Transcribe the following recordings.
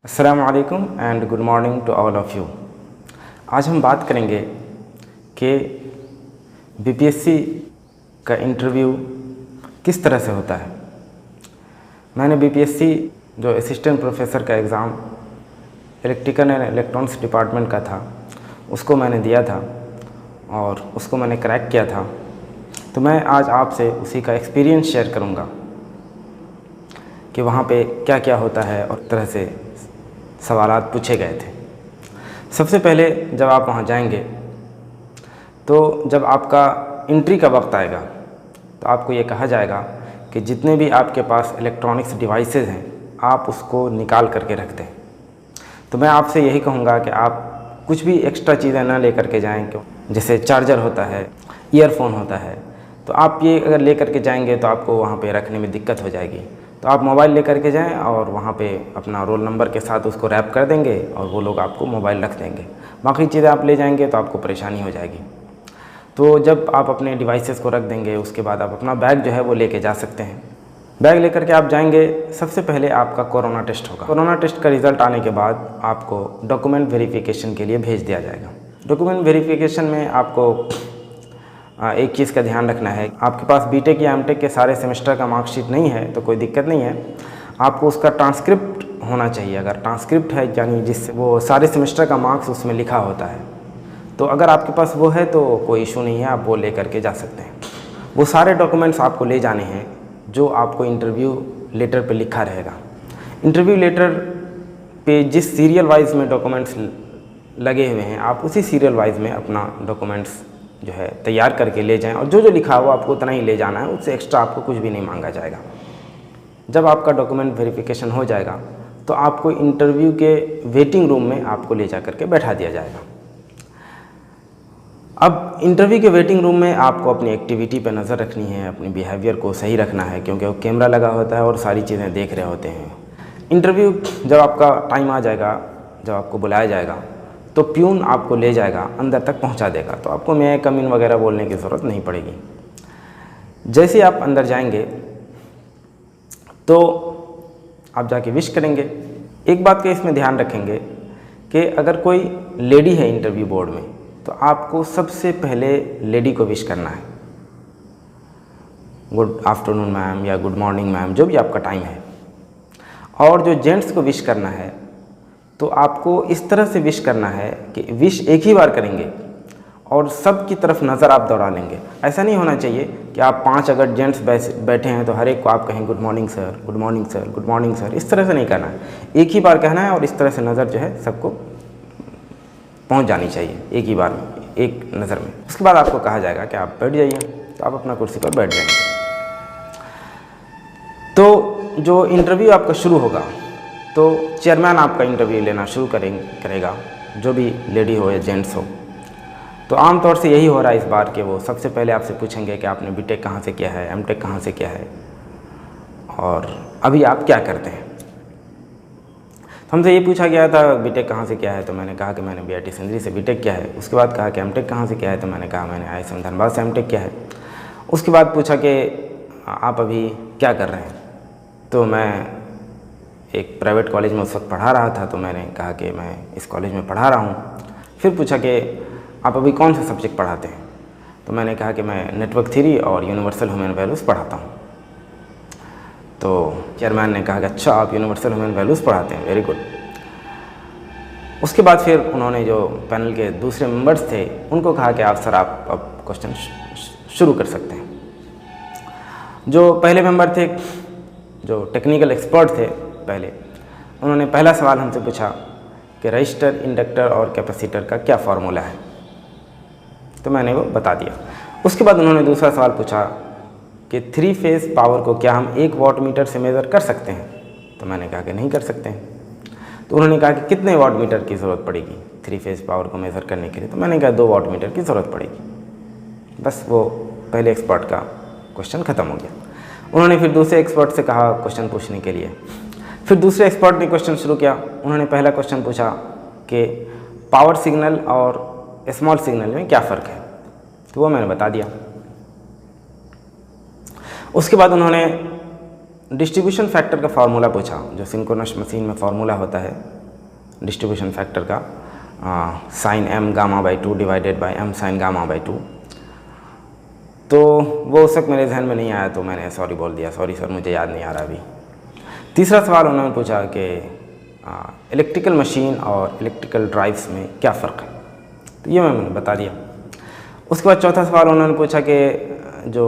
अस्सलाम वालेकुम and good morning to all of you. आज हम बात करेंगे कि बीपीएससी का इंटरव्यू किस तरह से होता है। मैंने बीपीएससी जो असिस्टेंट प्रोफेसर का exam electrical and electronics department का था उसको मैंने दिया था और उसको मैंने क्रैक किया था। तो मैं आज आपसे उसी का एक्सपीरियंस शेयर करूँगा कि वहाँ पे क्या क्या होता है और तरह से सवालात पूछे गए थे। सबसे पहले जब आप वहाँ जाएंगे तो जब आपका एंट्री का वक्त आएगा तो आपको ये कहा जाएगा कि जितने भी आपके पास इलेक्ट्रॉनिक्स डिवाइसेस हैं आप उसको निकाल करके रख दें। तो मैं आपसे यही कहूँगा कि आप कुछ भी एक्स्ट्रा चीज़ें ना लेकर के जाएँ, क्यों जैसे चार्जर होता है, ईयरफोन होता है, तो आप ये अगर ले करके जाएंगे तो आपको वहाँ पे रखने में दिक्कत हो जाएगी। तो आप मोबाइल लेकर के जाएं और वहाँ पे अपना रोल नंबर के साथ उसको रैप कर देंगे और वो लोग आपको मोबाइल रख देंगे। बाकी चीज़ें आप ले जाएंगे तो आपको परेशानी हो जाएगी। तो जब आप अपने डिवाइसेस को रख देंगे उसके बाद आप अपना बैग जो है वो लेके जा सकते हैं। बैग लेकर के आप जाएंगे, सबसे पहले आपका कोरोना टेस्ट होगा। कोरोना टेस्ट का रिज़ल्ट आने के बाद आपको डॉक्यूमेंट वेरिफिकेशन के लिए भेज दिया जाएगा। डॉक्यूमेंट वेरिफिकेशन में आपको एक चीज़ का ध्यान रखना है, आपके पास बीटेक या एमटेक के सारे सेमेस्टर का मार्कशीट नहीं है तो कोई दिक्कत नहीं है, आपको उसका ट्रांसक्रिप्ट होना चाहिए। अगर ट्रांसक्रिप्ट है यानी जिससे वो सारे सेमेस्टर का मार्क्स उसमें लिखा होता है, तो अगर आपके पास वो है तो कोई इशू नहीं है, आप वो ले करके जा सकते हैं। वो सारे डॉक्यूमेंट्स आपको ले जाने हैं जो आपको इंटरव्यू लेटर पे लिखा रहेगा। इंटरव्यू लेटर पे जिस सीरियल वाइज में डॉक्यूमेंट्स लगे हुए हैं आप उसी सीरियल वाइज में अपना डॉक्यूमेंट्स जो है तैयार करके ले जाएं और जो जो लिखा हुआ आपको उतना ही ले जाना है, उससे एक्स्ट्रा आपको कुछ भी नहीं मांगा जाएगा। जब आपका डॉक्यूमेंट वेरिफिकेशन हो जाएगा तो आपको इंटरव्यू के वेटिंग रूम में आपको ले जा करके बैठा दिया जाएगा। अब इंटरव्यू के वेटिंग रूम में आपको अपनी एक्टिविटी पर नज़र रखनी है, अपनी बिहेवियर को सही रखना है, क्योंकि वो कैमरा लगा होता है और सारी चीज़ें देख रहे होते हैं। इंटरव्यू जब आपका टाइम आ जाएगा, जब आपको बुलाया जाएगा तो प्यून आपको ले जाएगा, अंदर तक पहुंचा देगा, तो आपको मैं कम इन वगैरह बोलने की ज़रूरत नहीं पड़ेगी। जैसे आप अंदर जाएंगे तो आप जाके विश करेंगे। एक बात का इसमें ध्यान रखेंगे कि अगर कोई लेडी है इंटरव्यू बोर्ड में तो आपको सबसे पहले लेडी को विश करना है, गुड आफ्टरनून मैम या गुड मॉर्निंग मैम, जो भी आपका टाइम है। और जो जेंट्स को विश करना है तो आपको इस तरह से विश करना है कि विश एक ही बार करेंगे और सब की तरफ नज़र आप दौड़ा लेंगे। ऐसा नहीं होना चाहिए कि आप 5 अगर जेंट्स बैठे हैं तो हर एक को आप कहें good morning sir, good morning sir, good morning sir. इस तरह से नहीं करना है, एक ही बार कहना है और इस तरह से नज़र जो है सबको पहुंच जानी चाहिए एक ही बार में, एक नज़र में। उसके बाद आपको कहा जाएगा कि आप बैठ जाइए, तो आप अपना कुर्सी पर बैठ जाएंगे। तो जो इंटरव्यू आपका शुरू होगा तो चेयरमैन आपका इंटरव्यू लेना शुरू करेगा, जो भी लेडी हो या जेंट्स हो। तो आम तौर से यही हो रहा है इस बार के वो सबसे पहले आपसे पूछेंगे कि आपने बीटेक कहाँ से किया है, एमटेक कहाँ से किया है और अभी आप क्या करते हैं। तो हमसे ये पूछा गया था बीटेक कहाँ से किया है, तो मैंने कहा कि मैंने बीआईटी सिंदरी से बीटेक किया है। उसके बाद कहा कि एमटेक कहाँ से किया है, तो मैंने कहा मैंने आईएसएम धनबाद से एमटेक किया है। उसके बाद पूछा कि आप अभी क्या कर रहे हैं, तो मैं एक प्राइवेट कॉलेज में उस वक्त पढ़ा रहा था, तो मैंने कहा कि मैं इस कॉलेज में पढ़ा रहा हूँ। फिर पूछा कि आप अभी कौन से सब्जेक्ट पढ़ाते हैं, तो मैंने कहा कि मैं नेटवर्क थ्योरी और यूनिवर्सल ह्यूमन वैल्यूज़ पढ़ाता हूँ। तो चेयरमैन ने कहा कि अच्छा आप यूनिवर्सल ह्यूमन वैल्यूज़ पढ़ाते हैं, वेरी गुड। उसके बाद फिर उन्होंने जो पैनल के दूसरे मेंबर्स थे उनको कहा कि आप सर आप अब क्वेश्चन शुरू कर सकते हैं। जो पहले मेंबर थे, जो टेक्निकल एक्सपर्ट थे पहले, उन्होंने पहला सवाल हमसे पूछा कि रजिस्टर, इंडक्टर और कैपेसिटर का क्या फार्मूला है, तो मैंने वो बता दिया। उसके बाद उन्होंने दूसरा सवाल पूछा कि 3 फेज़ पावर को क्या हम 1 वाट मीटर से मेज़र कर सकते हैं, तो मैंने कहा कि नहीं कर सकते हैं। तो उन्होंने कहा कि कितने वाट मीटर की ज़रूरत पड़ेगी 3 फेज़ पावर को मेज़र करने के लिए, तो मैंने कहा 2 वाट मीटर की ज़रूरत पड़ेगी। बस वो पहले एक्सपर्ट का क्वेश्चन ख़त्म हो गया। उन्होंने फिर दूसरे एक्सपर्ट से कहा क्वेश्चन पूछने के लिए। फिर दूसरे एक्सपर्ट ने क्वेश्चन शुरू किया। उन्होंने पहला क्वेश्चन पूछा कि पावर सिग्नल और स्मॉल सिग्नल में क्या फ़र्क है, तो वो मैंने बता दिया। उसके बाद उन्होंने डिस्ट्रीब्यूशन फैक्टर का फार्मूला पूछा, जो सिंक्रोनस मशीन में फार्मूला होता है डिस्ट्रीब्यूशन फैक्टर का sine m gamma by 2 divided by m sine gamma by 2। तो वो उस वक्त मेरे जहन में नहीं आया, तो मैंने सॉरी बोल दिया, सॉरी सर मुझे याद नहीं आ रहा अभी। तीसरा सवाल उन्होंने पूछा कि इलेक्ट्रिकल मशीन और इलेक्ट्रिकल ड्राइव्स में क्या फ़र्क है, तो ये मैंने बता दिया। उसके बाद चौथा सवाल उन्होंने पूछा कि जो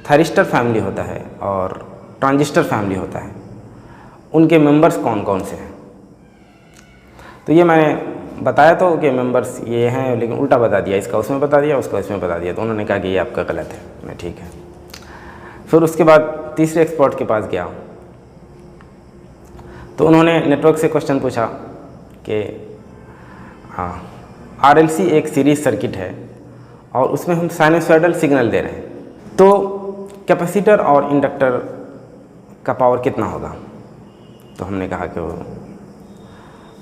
थायरिस्टर फैमिली होता है और ट्रांजिस्टर फैमिली होता है, उनके मेंबर्स कौन कौन से हैं। तो ये मैंने बताया तो कि मेंबर्स ये हैं, लेकिन उल्टा बता दिया, इसका उसमें बता दिया, उसका इसमें बता दिया। तो उन्होंने कहा कि ये आपका गलत है। मैं ठीक है। फिर उसके बाद तीसरे एक्सपर्ट के पास गया, तो उन्होंने नेटवर्क से क्वेश्चन पूछा कि RLC एक सीरीज सर्किट है और उसमें हम साइनसॉइडल सिग्नल दे रहे हैं, तो कैपेसिटर और इंडक्टर का पावर कितना होगा। तो हमने कहा कि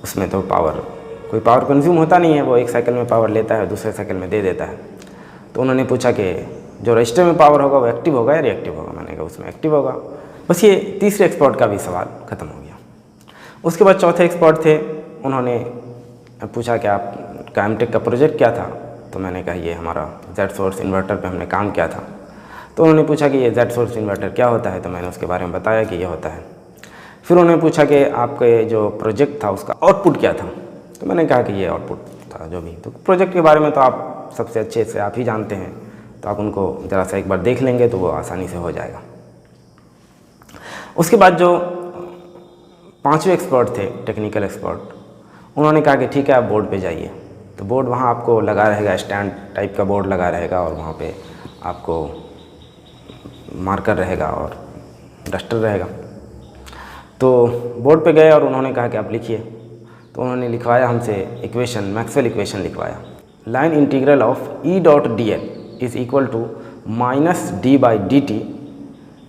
उसमें तो कोई पावर कंज्यूम होता नहीं है, वो एक साइकिल में पावर लेता है, दूसरे साइकिल में दे देता है। तो उन्होंने पूछा कि जो रजिस्टर में पावर होगा वो एक्टिव होगा या रिएक्टिव होगा। मैंने कहा उसमें एक्टिव होगा। बस ये तीसरे एक्सपर्ट का भी सवाल ख़त्म हो गया। उसके बाद चौथे एक्सपर्ट थे, उन्होंने पूछा कि आपका एमटेक का प्रोजेक्ट क्या था। तो मैंने कहा ये हमारा जेड सोर्स इन्वर्टर पे हमने काम किया था। तो उन्होंने पूछा कि ये जेड सोर्स इन्वर्टर क्या होता है, तो मैंने उसके बारे में बताया कि ये होता है। फिर उन्होंने पूछा कि आपके जो प्रोजेक्ट था उसका आउटपुट क्या था। तो मैंने कहा कि ये आउटपुट था जो भी। तो प्रोजेक्ट के बारे में तो आप सबसे अच्छे से आप ही जानते हैं, तो आप उनको ज़रा सा एक बार देख लेंगे तो वो आसानी से हो जाएगा। उसके बाद जो पांचवें एक्सपर्ट थे, टेक्निकल एक्सपर्ट, उन्होंने कहा कि ठीक है आप बोर्ड पे जाइए। तो बोर्ड वहाँ आपको लगा रहेगा, स्टैंड टाइप का बोर्ड लगा रहेगा और वहाँ पे आपको मार्कर रहेगा और डस्टर रहेगा। तो बोर्ड पे गए और उन्होंने कहा कि आप लिखिए। तो उन्होंने लिखवाया हमसे इक्वेशन, मैक्सवेल इक्वेशन लिखवाया। Line integral of E dot dl is equal to minus d by dt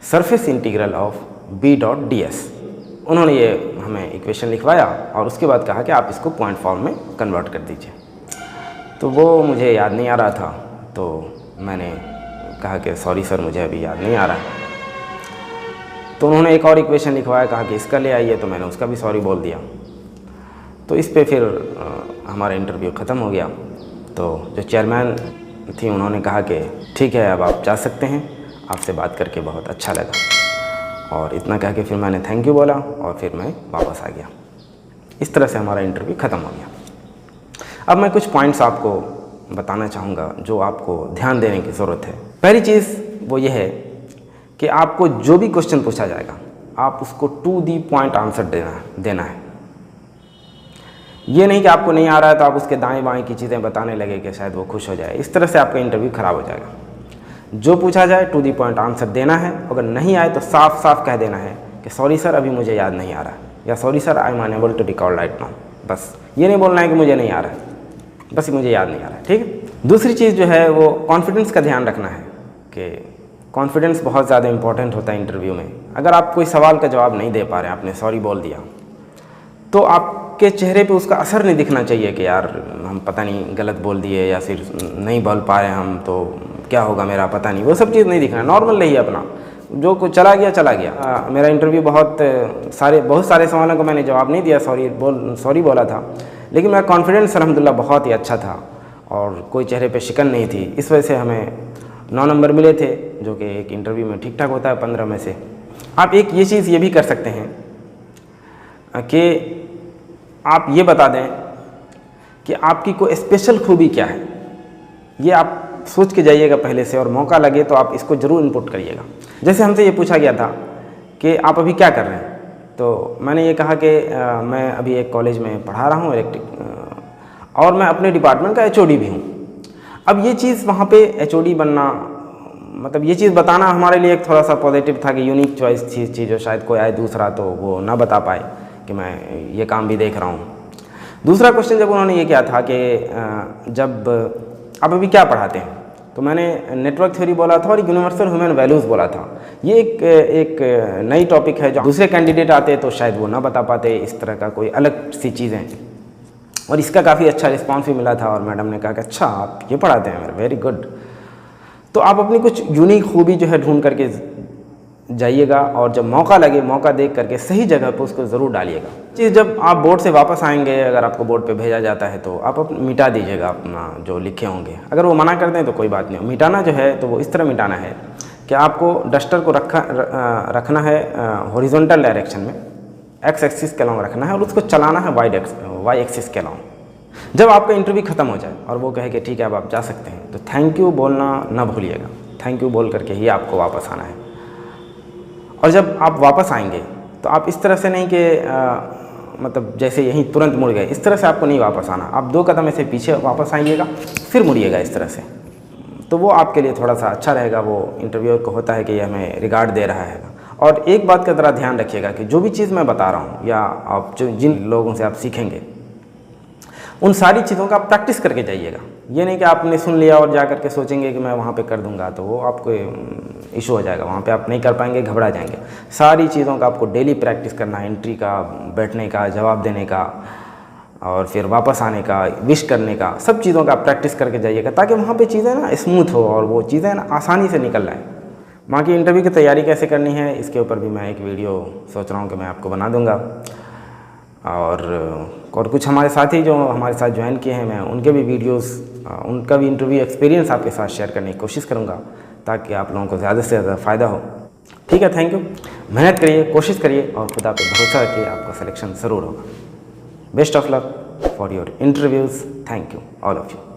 surface integral of B dot ds। उन्होंने ये हमें इक्वेशन लिखवाया और उसके बाद कहा कि आप इसको पॉइंट फॉर्म में कन्वर्ट कर दीजिए। तो वो मुझे याद नहीं आ रहा था, तो मैंने कहा कि सॉरी सर मुझे अभी याद नहीं आ रहा। तो उन्होंने एक और इक्वेशन लिखवाया, कहा कि इसका ले आइए, तो मैंने उसका भी सॉरी बोल दिया। तो इस पे फिर हमारा इंटरव्यू ख़त्म हो गया। तो जो चेयरमैन थी उन्होंने कहा कि ठीक है अब आप जा सकते हैं, आपसे बात करके बहुत अच्छा लगा। और इतना कह के फिर मैंने थैंक यू बोला और फिर मैं वापस आ गया। इस तरह से हमारा इंटरव्यू ख़त्म हो गया। अब मैं कुछ पॉइंट्स आपको बताना चाहूँगा जो आपको ध्यान देने की ज़रूरत है। पहली चीज़ वो ये है कि आपको जो भी क्वेश्चन पूछा जाएगा आप उसको टू दी पॉइंट आंसर देना है। ये नहीं कि आपको नहीं आ रहा है तो आप उसके दाएं बाएं की चीज़ें बताने लगे कि शायद वो खुश हो जाए। इस तरह से आपका इंटरव्यू ख़राब हो जाएगा। जो पूछा जाए टू दी पॉइंट आंसर देना है। अगर नहीं आए तो साफ साफ कह देना है कि सॉरी सर अभी मुझे याद नहीं आ रहा है, या sorry sir I am unable to recall right now. बस ये नहीं बोलना है कि मुझे नहीं आ रहा है, बस मुझे याद नहीं आ रहा है। ठीक है। दूसरी चीज़ जो है वो कॉन्फिडेंस का ध्यान रखना है कि कॉन्फिडेंस बहुत ज़्यादा इंपॉर्टेंट होता है इंटरव्यू में। अगर आप कोई सवाल का जवाब नहीं दे पा रहे हैं, आपने सॉरी बोल दिया, तो आपके चेहरे पे उसका असर नहीं दिखना चाहिए कि यार हम पता नहीं गलत बोल दिए या फिर नहीं बोल पा रहे हम, तो क्या होगा मेरा पता नहीं। वो सब चीज़ नहीं दिखना, नॉर्मल रहिए अपना, जो कुछ चला गया। मेरा इंटरव्यू बहुत सारे सवालों को मैंने जवाब नहीं दिया, सॉरी बोला था, लेकिन मेरा कॉन्फिडेंस अल्हम्दुलिल्लाह बहुत ही अच्छा था और कोई चेहरे पे शिकन नहीं थी। इस वजह से हमें 9 नंबर मिले थे, जो कि एक इंटरव्यू में ठीक ठाक होता है 15 में से। आप एक ये चीज़ ये भी कर सकते हैं कि आप ये बता दें कि आपकी कोई स्पेशल खूबी क्या है। ये आप सोच के जाइएगा पहले से, और मौका लगे तो आप इसको ज़रूर इनपुट करिएगा। जैसे हमसे ये पूछा गया था कि आप अभी क्या कर रहे हैं, तो मैंने ये कहा कि मैं अभी एक कॉलेज में पढ़ा रहा हूँ और मैं अपने डिपार्टमेंट का HOD भी हूँ। अब ये चीज़ वहाँ पे HOD बनना, मतलब ये चीज़ बताना हमारे लिए एक थोड़ा सा पॉजिटिव था कि यूनिक चॉइस थी, जो शायद कोई आए दूसरा तो वो ना बता पाए कि मैं ये काम भी देख रहा हूँ। दूसरा क्वेश्चन जब उन्होंने ये किया था कि जब आप अभी क्या पढ़ाते हैं, तो मैंने नेटवर्क थ्योरी बोला था और यूनिवर्सल ह्यूमन वैल्यूज़ बोला था। ये एक नई टॉपिक है जो दूसरे कैंडिडेट आते तो शायद वो ना बता पाते, इस तरह का कोई अलग सी चीज़ें। और इसका काफ़ी अच्छा रिस्पांस भी मिला था और मैडम ने कहा कि अच्छा आप ये पढ़ाते हैं, वेरी गुड। तो आप अपनी कुछ यूनिक खूबी जो है ढूंढ करके जाइएगा और जब मौका लगे मौका देख करके सही जगह पर उसको ज़रूर डालिएगा। चीज़ जब आप बोर्ड से वापस आएंगे, अगर आपको बोर्ड पे भेजा जाता है तो आप मिटा दीजिएगा अपना जो लिखे होंगे। अगर वो मना कर दें तो कोई बात नहीं। मिटाना जो है तो वो इस तरह मिटाना है कि आपको डस्टर को रखना है हॉरिजॉन्टल डायरेक्शन में, एक्स एक्सिस के अलावा रखना है और उसको चलाना है वाई एक्सिस के अलावा। जब आपका इंटरव्यू ख़त्म हो जाए और वो कहे कि ठीक है अब आप जा सकते हैं, तो थैंक यू बोलना ना भूलिएगा। थैंक यू बोल करके ही आपको वापस आना है। और जब आप वापस आएंगे तो आप इस तरह से नहीं कि मतलब जैसे यहीं तुरंत मुड़ गए, इस तरह से आपको नहीं वापस आना। आप 2 कदम ऐसे पीछे वापस आइएगा, फिर मुड़िएगा इस तरह से, तो वो आपके लिए थोड़ा सा अच्छा रहेगा। वो इंटरव्यूअर को होता है कि ये हमें रिगार्ड दे रहा है। और एक बात का ज़रा ध्यान रखिएगा कि जो भी चीज़ मैं बता रहा हूँ या आप जिन लोगों से आप सीखेंगे, उन सारी चीज़ों का आप प्रैक्टिस करके जाइएगा। ये नहीं कि आपने सुन लिया और जा कर के सोचेंगे कि मैं वहाँ पे कर दूंगा, तो वो आपको इशू हो जाएगा, वहाँ पे आप नहीं कर पाएंगे, घबरा जाएंगे। सारी चीज़ों का आपको डेली प्रैक्टिस करना है, एंट्री का, बैठने का, जवाब देने का और फिर वापस आने का, विश करने का, सब चीज़ों का आप प्रैक्टिस करके जाइएगा ताकि वहाँ पे चीज़ें ना स्मूथ हो और वो चीज़ें ना आसानी से निकल आए। वहाँ की इंटरव्यू की तैयारी कैसे करनी है, इसके ऊपर भी मैं एक वीडियो सोच रहा हूँ कि मैं आपको बना दूँगा। और कुछ हमारे साथी जो हमारे साथ ज्वाइन किए हैं, मैं उनके भी वीडियोस, उनका भी इंटरव्यू एक्सपीरियंस आपके साथ शेयर करने की कोशिश करूँगा ताकि आप लोगों को ज़्यादा से ज़्यादा फ़ायदा हो। ठीक है, थैंक यू। मेहनत करिए, कोशिश करिए और खुदा पे भरोसा रखिए, आपका सिलेक्शन ज़रूर होगा। Best of luck for your interviews. Thank you all of you.